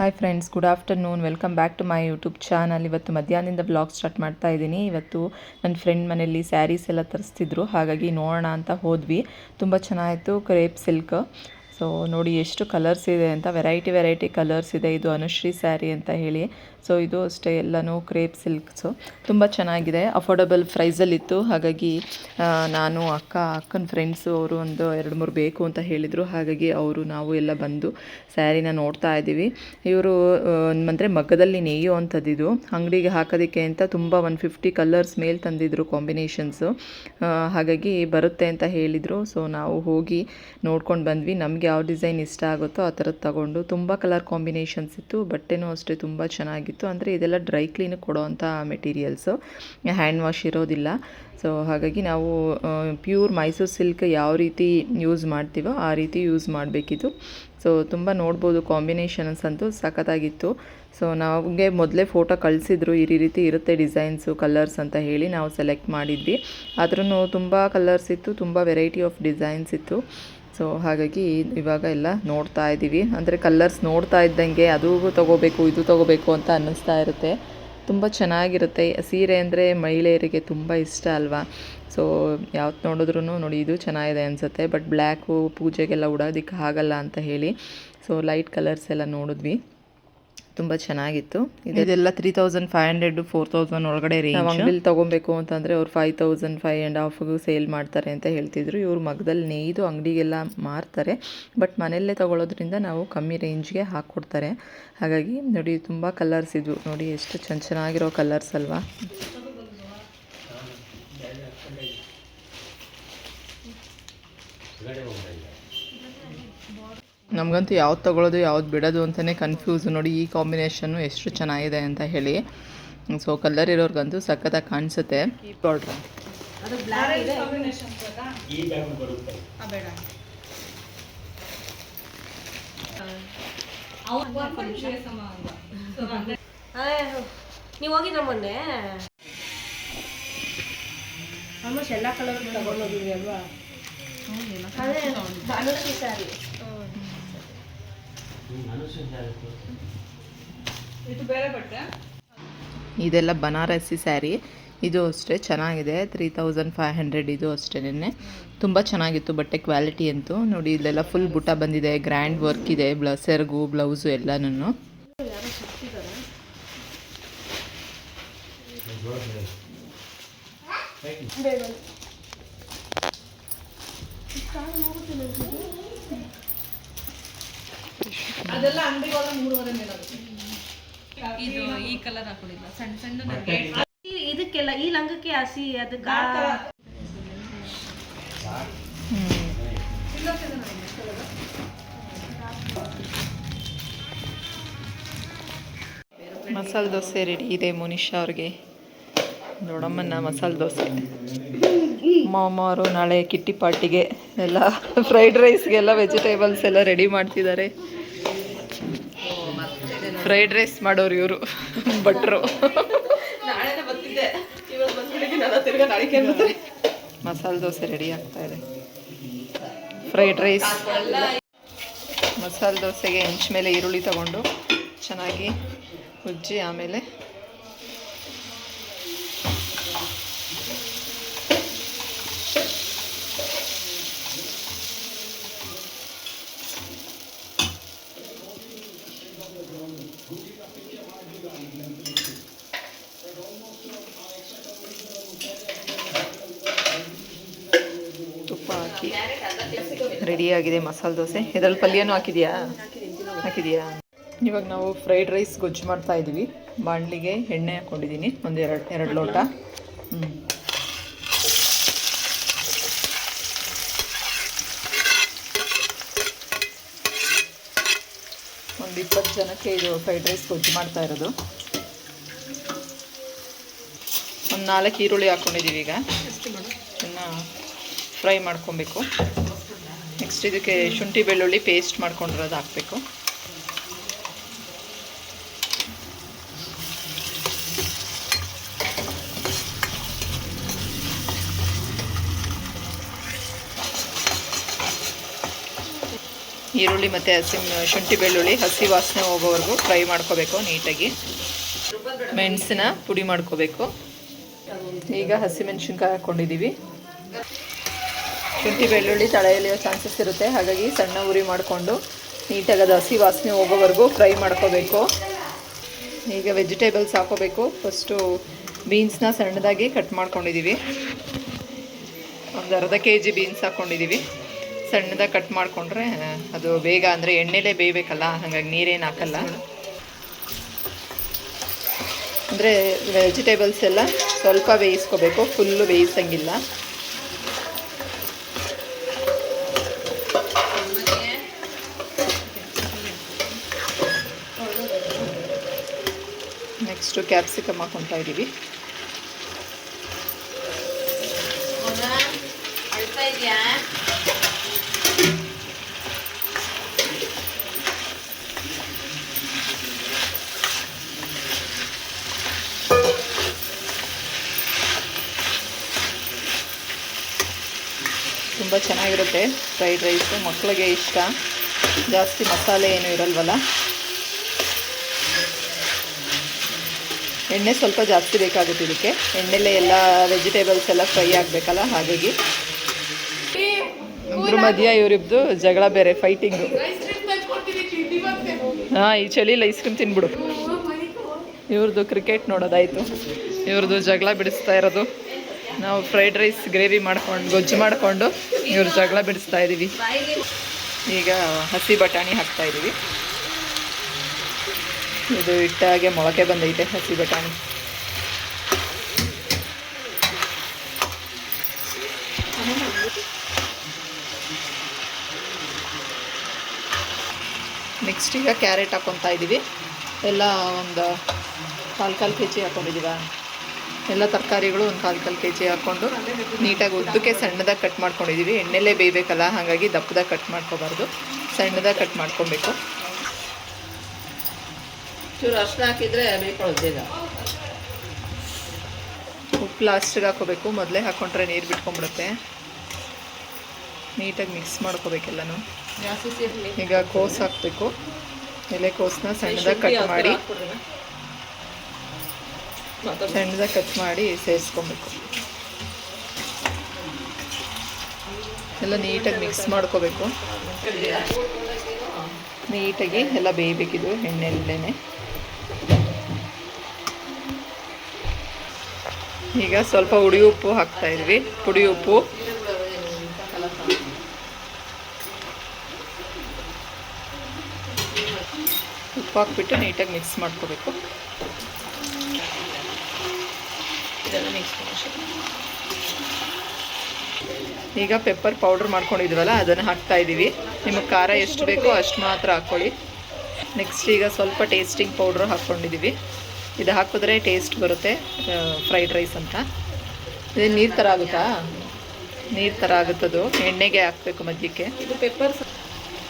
Hi friends, good afternoon. Welcome back to my YouTube channel. ಇವತ್ತು ಮಧ್ಯಾಹ್ನದಿಂದ vlog start ಮಾಡ್ತಾ ಇದ್ದೀನಿ. ಇವತ್ತು ನನ್ನ ಫ್ರೆಂಡ್ ಮನೆಯಲ್ಲಿ ಸ್ಯಾರೀಸ್ ಎಲ್ಲ ತರಿಸ್ತಿದ್ರು, ಹಾಗಾಗಿ ನೋಡೋಣ ಅಂತ ಹೋದ್ವಿ. ತುಂಬ ಚೆನ್ನಾಗಿತ್ತು. Crepe silk. ಸೊ ನೋಡಿ ಎಷ್ಟು ಕಲರ್ಸ್ ಇದೆ ಅಂತ, ವೆರೈಟಿ ಕಲರ್ಸ್ ಇದೆ. ಇದು ಅನುಶ್ರೀ ಸ್ಯಾರಿ ಅಂತ ಹೇಳಿ. ಸೊ ಇದು ಅಷ್ಟೇ ಎಲ್ಲನೂ ಕ್ರೇಪ್ ಸಿಲ್ಕ್ಸು. ತುಂಬ ಚೆನ್ನಾಗಿದೆ, ಅಫೋರ್ಡಬಲ್ ಪ್ರೈಸಲ್ಲಿತ್ತು. ಹಾಗಾಗಿ ನಾನು ಅಕ್ಕನ ಫ್ರೆಂಡ್ಸು ಅವರು ಒಂದು 2-3 ಬೇಕು ಅಂತ ಹೇಳಿದರು. ಹಾಗಾಗಿ ನಾವು ಎಲ್ಲ ಬಂದು ಸ್ಯಾರಿನ ನೋಡ್ತಾ ಇದ್ದೀವಿ. ಇವರು ಅಂದರೆ ಮಗ್ಗದಲ್ಲಿ ನೇಯುವಂಥದ್ದು. ಇದು ಅಂಗಡಿಗೆ ಹಾಕೋದಕ್ಕೆ ಅಂತ ತುಂಬ 150 ಕಲರ್ಸ್ ಮೇಲೆ ತಂದಿದ್ರು ಕಾಂಬಿನೇಷನ್ಸು. ಹಾಗಾಗಿ ಬರುತ್ತೆ ಅಂತ ಹೇಳಿದರು. ಸೊ ನಾವು ಹೋಗಿ ನೋಡ್ಕೊಂಡು ಬಂದ್ವಿ. ನಮಗೆ ಯಾವ ಡಿಸೈನ್ ಇಷ್ಟ ಆಗುತ್ತೋ ಆ ಥರದ್ದು ತಗೊಂಡು, ತುಂಬ ಕಲರ್ ಕಾಂಬಿನೇಷನ್ಸ್ ಇತ್ತು. ಬಟ್ಟೆನೂ ಅಷ್ಟೇ ತುಂಬ ಚೆನ್ನಾಗಿತ್ತು. ಅಂದರೆ ಇದೆಲ್ಲ ಡ್ರೈ ಕ್ಲೀನ್ ಕೊಡೋವಂಥ ಮೆಟೀರಿಯಲ್ಸು, ಹ್ಯಾಂಡ್ ವಾಶ್ ಇರೋದಿಲ್ಲ. ಸೊ ಹಾಗಾಗಿ ನಾವು ಪ್ಯೂರ್ ಮೈಸೂರು ಸಿಲ್ಕ್ ಯಾವ ರೀತಿ ಯೂಸ್ ಮಾಡ್ತೀವೋ ಆ ರೀತಿ ಯೂಸ್ ಮಾಡಬೇಕಿತ್ತು. ಸೊ ತುಂಬ ನೋಡ್ಬೋದು, ಕಾಂಬಿನೇಷನ್ಸ್ ಅಂತೂ ಸಖತ್ತಾಗಿತ್ತು. ಸೊ ನಮಗೆ ಮೊದಲೇ ಫೋಟೋ ಕಳಿಸಿದ್ರು, ಈ ರೀತಿ ಇರುತ್ತೆ ಡಿಸೈನ್ಸು, ಕಲರ್ಸ್ ಅಂತ ಹೇಳಿ. ನಾವು ಸೆಲೆಕ್ಟ್ ಮಾಡಿದ್ವಿ. ಆದ್ರೂ ತುಂಬ ಕಲರ್ಸ್ ಇತ್ತು, ತುಂಬ ವೆರೈಟಿ ಆಫ್ ಡಿಸೈನ್ಸ್ ಇತ್ತು. ಸೊ ಹಾಗಾಗಿ ಇವಾಗ ಎಲ್ಲ ನೋಡ್ತಾ ಇದ್ದೀವಿ. ಅಂದರೆ ಕಲರ್ಸ್ ನೋಡ್ತಾ ಇದ್ದಂಗೆ ಅದು ತೊಗೋಬೇಕು ಇದು ತೊಗೋಬೇಕು ಅಂತ ಅನ್ನಿಸ್ತಾ ಇರುತ್ತೆ. ತುಂಬ ಚೆನ್ನಾಗಿರುತ್ತೆ. ಸೀರೆ ಅಂದರೆ ಮಹಿಳೆಯರಿಗೆ ತುಂಬ ಇಷ್ಟ ಅಲ್ವಾ. ಸೊ ಯಾವ್ದು ನೋಡಿದ್ರೂ ನೋಡಿ ಇದು ಚೆನ್ನಾಗಿದೆ ಅನಿಸುತ್ತೆ. ಬಟ್ ಬ್ಲ್ಯಾಕು ಪೂಜೆಗೆಲ್ಲ ಉಡೋದಕ್ಕೆ ಆಗಲ್ಲ ಅಂತ ಹೇಳಿ ಸೊ ಲೈಟ್ ಕಲರ್ಸ್ ಎಲ್ಲ ನೋಡಿದ್ವಿ. ತುಂಬ ಚೆನ್ನಾಗಿತ್ತು. ಇದೆಲ್ಲ 3500 4000 ಒಳಗಡೆ ರೇಂಜ್. ನಾವು ಅಂಗಡಿಲಿ ತೊಗೊಬೇಕು ಅಂತಂದರೆ ಅವ್ರು 5500 ಸೇಲ್ ಮಾಡ್ತಾರೆ ಅಂತ ಹೇಳ್ತಿದ್ರು. ಇವರು ಮಗ್ಗದಲ್ಲಿ ನೇಯ್ದು ಅಂಗಡಿಗೆಲ್ಲ ಮಾರ್ತಾರೆ. ಬಟ್ ಮನೆಯಲ್ಲೇ ತೊಗೊಳೋದ್ರಿಂದ ನಾವು ಕಮ್ಮಿ ರೇಂಜ್ಗೆ ಹಾಕ್ಕೊಡ್ತಾರೆ. ಹಾಗಾಗಿ ನೋಡಿ ತುಂಬ ಕಲರ್ಸ್ ಇದ್ವು. ನೋಡಿ ಎಷ್ಟು ಚೆನ್ನಾಗಿರೋ ಕಲರ್ಸ್ ಅಲ್ವಾ. ನಮಗಂತೂ ಯಾವ್ದು ತೊಗೊಳೋದು ಯಾವ್ದು ಬಿಡೋದು ಅಂತಲೇ ಕನ್ಫ್ಯೂಸ್. ನೋಡಿ ಈ ಕಾಂಬಿನೇಷನ್ನು ಎಷ್ಟು ಚೆನ್ನಾಗಿದೆ ಅಂತ ಹೇಳಿ. ಸೊ ಕಲರ್ ಇರೋರ್ಗಂತೂ ಸಖತ್ತಾಗಿ ಕಾಣಿಸುತ್ತೆ. ಬಾರ್ಡ್ರ್ ನೀವು ಹೋಗಿದ್ರ ಮೊನ್ನೆ ಆಲ್ಮೋಸ್ಟ್ ಎಲ್ಲ ಕಲರ್ ತಗೊಂಡೋಗಿದ್ವಿ ಅಲ್ವಾ. ಅನುಶ್ರೀ ಸ್ಯಾರಿ ಇದೆಲ್ಲ ಬನಾರಸಿ ಸ್ಯಾರಿ. ಇದು ಅಷ್ಟೇ ಚೆನ್ನಾಗಿದೆ, 3500. ಇದು ಅಷ್ಟೇ ತುಂಬ ಚೆನ್ನಾಗಿತ್ತು ಬಟ್ಟೆ ಕ್ವಾಲಿಟಿ ಅಂತೂ. ನೋಡಿ ಇಲ್ಲೆಲ್ಲ ಫುಲ್ ಬುಟ್ಟ ಬಂದಿದೆ, ಗ್ರ್ಯಾಂಡ್ ವರ್ಕ್ ಇದೆ, ಸೆರಗು ಬ್ಲೌಸು ಎಲ್ಲನೂ. ಅದೆಲ್ಲ ಅಂಗಡಿಗೆ ಹೋದ್ರೆ 3,500 ಮೇಲೆ ಇದು ಈ ಕಲರ್ ಹಾಕೊಂಡಿಲ್ಲ, ಸಣ್ಣ ಸಣ್ಣ ಇದಕ್ಕೆಲ್ಲ ಈ ಲಂಗಕ್ಕೆ ಹಸಿ ಅದಕ್ಕೆ ಮಸಾಲೆ ದೋಸೆ ರೆಡಿ ಇದೆ ಮೋನಿಶಾ ಅವ್ರಿಗೆ. ದೊಡ್ಡಮ್ಮನ ಮಸಾಲೆ ದೋಸೆ. ಮಾಮಾರು ನಾಳೆ ಕಿಟ್ಟಿ ಪಾರ್ಟಿಗೆ ಎಲ್ಲ ಫ್ರೈಡ್ ರೈಸ್ಗೆಲ್ಲ ವೆಜಿಟೇಬಲ್ಸ್ ಎಲ್ಲ ರೆಡಿ ಮಾಡ್ತಿದ್ದಾರೆ. ಫ್ರೈಡ್ ರೈಸ್ ಮಾಡೋರು ಇವರು ಭಟ್ರು. ಮಸಾಲೆ ದೋಸೆ ರೆಡಿ ಆಗ್ತಾ ಇದೆ. ಫ್ರೈಡ್ ರೈಸ್, ಮಸಾಲೆ ದೋಸೆಗೆ ಹೆಂಚ ಮೇಲೆ ಈರುಳ್ಳಿ ತಗೊಂಡು ಚೆನ್ನಾಗಿ ಉಜ್ಜಿ ಆಮೇಲೆ ತುಪ್ಪ ಹಾಕಿ ರೆಡಿಯಾಗಿದೆ ಮಸಾಲೆ ದೋಸೆ. ಇದರಲ್ಲಿ ಪಲ್ಯನೂ ಹಾಕಿದೆಯಾ? ಇವಾಗ ನಾವು ಫ್ರೈಡ್ ರೈಸ್ ಗೊಜ್ಜು ಮಾಡ್ತಾ ಇದ್ದೀವಿ. ಬಾಣಲಿಗೆ ಎಣ್ಣೆ ಹಾಕ್ಕೊಂಡಿದ್ದೀನಿ, ಒಂದು ಎರಡು ಲೋಟ. ಒಂದು 20 ಜನಕ್ಕೆ ಇದು ಫ್ರೈಡ್ ರೈಸ್ ಗೊಜ್ಜು ಮಾಡ್ತಾ ಇರೋದು. ಒಂದು 4 ಈರುಳ್ಳಿ ಹಾಕ್ಕೊಂಡಿದ್ದೀವಿ. ಈಗ ಇದನ್ನು ಫ್ರೈ ಮಾಡ್ಕೊಬೇಕು. ನೆಕ್ಸ್ಟ್ ಇದಕ್ಕೆ ಶುಂಠಿ ಬೆಳ್ಳುಳ್ಳಿ ಪೇಸ್ಟ್ ಮಾಡ್ಕೊಂಡಿರೋದು ಹಾಕಬೇಕು. ಈರುಳ್ಳಿ ಮತ್ತು ಶುಂಠಿ ಬೆಳ್ಳುಳ್ಳಿ ಹಸಿ ವಾಸನೆ ಹೋಗೋವರೆಗೂ ಫ್ರೈ ಮಾಡ್ಕೋಬೇಕು ನೀಟಾಗಿ. ಮೆಣಸಿನ ಪುಡಿ ಮಾಡ್ಕೋಬೇಕು. ಈಗ ಹಸಿಮೆಣಸಿನ್ಕಾಯಿ ಹಾಕ್ಕೊಂಡಿದ್ದೀವಿ. ಶುಂಠಿ ಬೆಳ್ಳುಳ್ಳಿ ತಳ ಎಳೆಯೋ ಚಾನ್ಸಸ್ ಇರುತ್ತೆ, ಹಾಗಾಗಿ ಸಣ್ಣ ಉರಿ ಮಾಡಿಕೊಂಡು ನೀಟಾಗಿ ಅದು ಹಸಿ ವಾಸನೆ ಹೋಗೋವರೆಗೂ ಫ್ರೈ ಮಾಡ್ಕೋಬೇಕು. ಈಗ ವೆಜಿಟೇಬಲ್ಸ್ ಹಾಕೋಬೇಕು. ಫಸ್ಟು ಬೀನ್ಸ್ನ ಸಣ್ಣದಾಗಿ ಕಟ್ ಮಾಡ್ಕೊಂಡಿದ್ದೀವಿ. ಒಂದು ಅರ್ಧ kg ಬೀನ್ಸ್ ಹಾಕ್ಕೊಂಡಿದ್ದೀವಿ. ಸಣ್ಣದಾಗಿ ಕಟ್ ಮಾಡಿಕೊಂಡ್ರೆ ಅದು ಬೇಗ, ಅಂದರೆ ಎಣ್ಣೆಲೇ ಬೇಯಬೇಕಲ್ಲ, ಹಾಗಾಗಿ ನೀರೇನು ಹಾಕಲ್ಲ. ಅಂದರೆ ವೆಜಿಟೇಬಲ್ಸ್ ಎಲ್ಲ ಸ್ವಲ್ಪ ಬೇಯಿಸ್ಕೋಬೇಕು, ಫುಲ್ಲು ಬೇಯಿಸಂಗಿಲ್ಲ. ನೆಕ್ಸ್ಟು ಕ್ಯಾಪ್ಸಿಕಮ್ ಹಾಕ್ಕೊತಾ ಇದ್ದೀವಿ. ತುಂಬ ಚೆನ್ನಾಗಿರುತ್ತೆ ಫ್ರೈಡ್ ರೈಸು, ಮಕ್ಕಳಿಗೆ ಇಷ್ಟ. ಜಾಸ್ತಿ ಮಸಾಲೆ ಏನೂ ಇರಲ್ವಲ್ಲ. ಎಣ್ಣೆ ಸ್ವಲ್ಪ ಜಾಸ್ತಿ ಬೇಕಾಗುತ್ತೆ ಇದಕ್ಕೆ. ಎಣ್ಣೆಲೇ ಎಲ್ಲ ವೆಜಿಟೇಬಲ್ಸ್ ಎಲ್ಲ ಫ್ರೈ ಆಗಬೇಕಲ್ಲ, ಹಾಗಾಗಿ. ಇದ್ರ ಮಧ್ಯ ಇವರಿಬ್ದು ಜಗಳ ಬೇರೆ, ಫೈಟಿಂಗು. ಹಾಂ, ಈ ಚಳಿಲಿ ಐಸ್ ಕ್ರೀಮ್ ತಿನ್ಬಿಡು. ಇವ್ರದ್ದು ಕ್ರಿಕೆಟ್ ನೋಡೋದಾಯಿತು, ಇವ್ರದ್ದು ಜಗಳ ಬಿಡಿಸ್ತಾ ಇರೋದು. ನಾವು ಫ್ರೈಡ್ ರೈಸ್ ಗ್ರೇವಿ ಮಾಡ್ಕೊಂಡು, ಗೊಜ್ಜು ಮಾಡಿಕೊಂಡು ಇವ್ರ ಜಗಳ ಬಿಡಿಸ್ತಾ ಇದ್ದೀವಿ. ಈಗ ಹಸಿ ಬಟಾಣಿ ಹಾಕ್ತಾಯಿದ್ದೀವಿ. ಇದು ಇಟ್ಟಾಗೆ ಮೊಳಕೆ ಬಂದೈತೆ ಹಸಿ ಬಟಾಣಿ. ನೆಕ್ಸ್ಟ್ ಈಗ ಕ್ಯಾರೆಟ್ ಹಾಕ್ಕೊತಾ ಇದ್ದೀವಿ. ಎಲ್ಲ ಒಂದು ಕಾಲು kg ಹಾಕ್ಕೊಂಡಿದ್ದೀವ. ಎಲ್ಲ ತರಕಾರಿಗಳು ಒಂದು ಕಾಲು kg ಹಾಕ್ಕೊಂಡು ನೀಟಾಗಿ ಉದ್ದಕ್ಕೆ ಸಣ್ಣದಾಗಿ ಕಟ್ ಮಾಡ್ಕೊಂಡಿದ್ದೀವಿ. ಎಣ್ಣೆಲೇ ಬೇಯಬೇಕಲ್ಲ, ಹಾಗಾಗಿ ದಪ್ಪದಾಗಿ ಕಟ್ ಮಾಡ್ಕೋಬಾರ್ದು, ಸಣ್ಣದಾಗಿ ಕಟ್ ಮಾಡ್ಕೊಬೇಕು. ಚೂರು ಅರ್ಶಿನ ಹಾಕಿದರೆ ಬೇಕೊಳ್ಳೋದು ಬೇಗ. ಉಪ್ಪು ಲಾಸ್ಟಿಗೆ ಹಾಕೋಬೇಕು, ಮೊದಲೇ ಹಾಕ್ಕೊಂಡ್ರೆ ನೀರು ಬಿಟ್ಕೊಂಡ್ಬಿಡುತ್ತೆ. ನೀಟಾಗಿ ಮಿಕ್ಸ್ ಮಾಡ್ಕೋಬೇಕೆಲ್ಲನೂ. ಈಗ ಕೋಸು ಹಾಕಬೇಕು. ಎಲೆಕೋಸನ್ನ ಸಣ್ಣದಾಗಿ ಕಟ್ ಮಾಡಿ ಸೇರಿಸ್ಕೊಬೇಕು. ಎಲ್ಲ ನೀಟಾಗಿ ಮಿಕ್ಸ್ ಮಾಡ್ಕೋಬೇಕು. ನೀಟಾಗಿ ಎಲ್ಲ ಬೇಯಬೇಕಿದು ಎಣ್ಣೆಯಲ್ಲೇ. ಈಗ ಸ್ವಲ್ಪ ಹುಡಿ ಉಪ್ಪು ಹಾಕ್ತಾಯಿದ್ವಿ. ಪುಡಿ ಉಪ್ಪು, ಉಪ್ಪು ಹಾಕ್ಬಿಟ್ಟು ನೀಟಾಗಿ ಮಿಕ್ಸ್ ಮಾಡ್ಕೋಬೇಕು. ಈಗ ಪೆಪ್ಪರ್ ಪೌಡ್ರ್ ಮಾಡ್ಕೊಂಡಿದ್ವಲ್ಲ ಅದನ್ನು ಹಾಕ್ತಾಯಿದ್ದೀವಿ. ನಿಮಗೆ ಖಾರ ಎಷ್ಟು ಬೇಕೋ ಅಷ್ಟು ಮಾತ್ರ ಹಾಕ್ಕೊಳ್ಳಿ. ನೆಕ್ಸ್ಟ್ ಈಗ ಸ್ವಲ್ಪ ಟೇಸ್ಟಿಂಗ್ ಪೌಡ್ರು ಹಾಕ್ಕೊಂಡಿದ್ದೀವಿ. ಇದು ಹಾಕಿದ್ರೆ ಟೇಸ್ಟ್ ಬರುತ್ತೆ ಫ್ರೈಡ್ ರೈಸ್ ಅಂತ. ಇದು ನೀರು ಥರ ಆಗುತ್ತಾ? ನೀರು ಥರ ಆಗುತ್ತದು, ಎಣ್ಣೆಗೆ ಹಾಕಬೇಕು ಮಧ್ಯಕ್ಕೆ. ಇದು ಪೆಪ್ಪರ್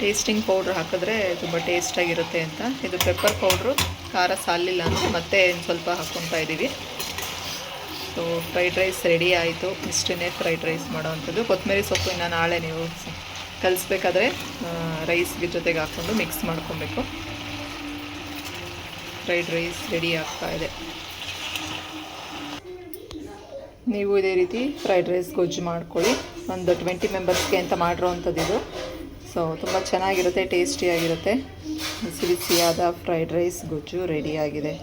ಟೇಸ್ಟಿಂಗ್ ಪೌಡ್ರ್ ಹಾಕಿದ್ರೆ ತುಂಬ ಟೇಸ್ಟಾಗಿರುತ್ತೆ ಅಂತ. ಇದು ಪೆಪ್ಪರ್ ಪೌಡ್ರು ಖಾರ ಸಾಲಿಲ್ಲ ಅಂತ ಮತ್ತೆ ಸ್ವಲ್ಪ ಹಾಕ್ಕೊತಾ ಇದ್ದೀವಿ. ಸೊ ಫ್ರೈಡ್ ರೈಸ್ ರೆಡಿ ಆಯಿತು. ಇಷ್ಟೇ ಫ್ರೈಡ್ ರೈಸ್ ಮಾಡೋವಂಥದ್ದು. ಕೊತ್ತಂಬರಿ ಸೊಪ್ಪು ಇನ್ನು ನಾಳೆ ನೀವು ಕಲಿಸ್ಬೇಕಾದ್ರೆ ರೈಸ್ಗೆ ಜೊತೆಗೆ ಹಾಕ್ಕೊಂಡು ಮಿಕ್ಸ್ ಮಾಡ್ಕೊಬೇಕು. ಫ್ರೈಡ್ ರೈಸ್ ರೆಡಿ ಆಗ್ತಾ ಇದೆ. ನೀವು ಇದೇ ರೀತಿ ಫ್ರೈಡ್ ರೈಸ್ ಗೊಜ್ಜು ಮಾಡ್ಕೊಳ್ಳಿ. ಒಂದು 20 ಮೆಂಬರ್ಸ್ಗೆ ಅಂತ ಮಾಡಿರೋ ಅಂಥದ್ದು ಇದು. ಸೊ ತುಂಬ ಚೆನ್ನಾಗಿರುತ್ತೆ, ಟೇಸ್ಟಿಯಾಗಿರುತ್ತೆ. ಬಿಸಿ ಬಿಸಿಯಾದ ಫ್ರೈಡ್ ರೈಸ್ ಗೊಜ್ಜು ರೆಡಿಯಾಗಿದೆ.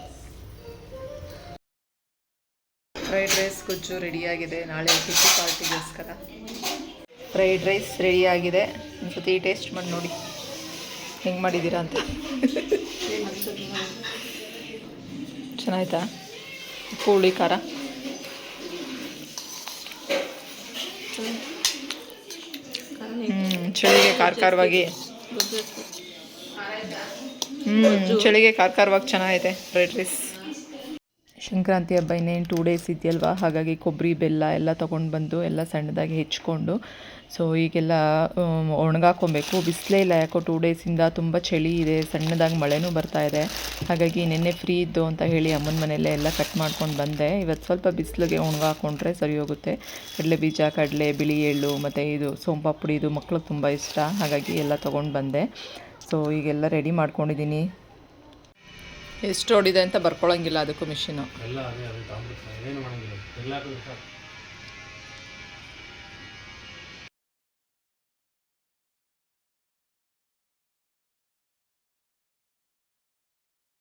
ಫ್ರೈಡ್ ರೈಸ್ ಗೊಜ್ಜು ರೆಡಿಯಾಗಿದೆ ನಾಳೆ ಕಿಟ್ಟಿ ಪಾರ್ಟಿಗೋಸ್ಕರ. ಫ್ರೈಡ್ ರೈಸ್ ರೆಡಿಯಾಗಿದೆ. ಒಂದು ಸತಿ ಟೇಸ್ಟ್ ಮಾಡಿ ನೋಡಿ ಹೆಂಗೆ ಮಾಡಿದ್ದೀರಾ ಅಂತ. ಚೆನ್ನಾಯ್ತಾ? ಉಪ್ಪು ಹುಳಿ ಖಾರ ಚಳಿಗೆ ಖಾರವಾಗಿ ಚಳಿಗೆ ಖಾರವಾಗಿ ಚೆನ್ನಾಗೈತೆ ಫ್ರೈಡ್ ರೈಸ್. ಸಂಕ್ರಾಂತಿ ಹಬ್ಬ ಇನ್ನೇನು 2 ಡೇಸ್ ಇದೆಯಲ್ವ, ಹಾಗಾಗಿ ಕೊಬ್ಬರಿ ಬೆಲ್ಲ ಎಲ್ಲ ತೊಗೊಂಡು ಬಂದು ಎಲ್ಲ ಸಣ್ಣದಾಗಿ ಹೆಚ್ಕೊಂಡು ಸೊ ಈಗೆಲ್ಲ ಒಣಗಾಕೊಬೇಕು. ಬಿಸಿಲೇ ಇಲ್ಲ ಯಾಕೋ 2 ಡೇಸಿಂದ ತುಂಬ ಚಳಿ ಇದೆ, ಸಣ್ಣದಾಗಿ ಮಳೆನೂ ಬರ್ತಾ ಇದೆ. ಹಾಗಾಗಿ ನಿನ್ನೆ ಫ್ರೀ ಇದ್ದು ಅಂತ ಹೇಳಿ ಅಮ್ಮನ ಮನೆಯಲ್ಲೇ ಎಲ್ಲ ಕಟ್ ಮಾಡ್ಕೊಂಡು ಬಂದೆ. ಇವತ್ತು ಸ್ವಲ್ಪ ಬಿಸಿಲಿಗೆ ಒಣಗಾಕೊಂಡ್ರೆ ಸರಿ ಹೋಗುತ್ತೆ. ಕಡಲೆ ಬೀಜ, ಕಡಲೆ, ಬಿಳಿ ಎಳ್ಳು ಮತ್ತು ಇದು ಸೋಂಪಾಪುಡಿ, ಇದು ಮಕ್ಳಿಗೆ ತುಂಬ ಇಷ್ಟ, ಹಾಗಾಗಿ ಎಲ್ಲ ತೊಗೊಂಡು ಬಂದೆ. ಸೊ ಈಗೆಲ್ಲ ರೆಡಿ ಮಾಡ್ಕೊಂಡಿದ್ದೀನಿ. ಎಷ್ಟು ಓಡಿದೆ ಅಂತ ಬರ್ಕೊಳ್ಳೋಂಗಿಲ್ಲ ಅದಕ್ಕೂ ಮಿಷಿನು. ಎಲ್ಲ ಅದೇ ಏನು ಮಾಡೋಂಗಿಲ್ಲ.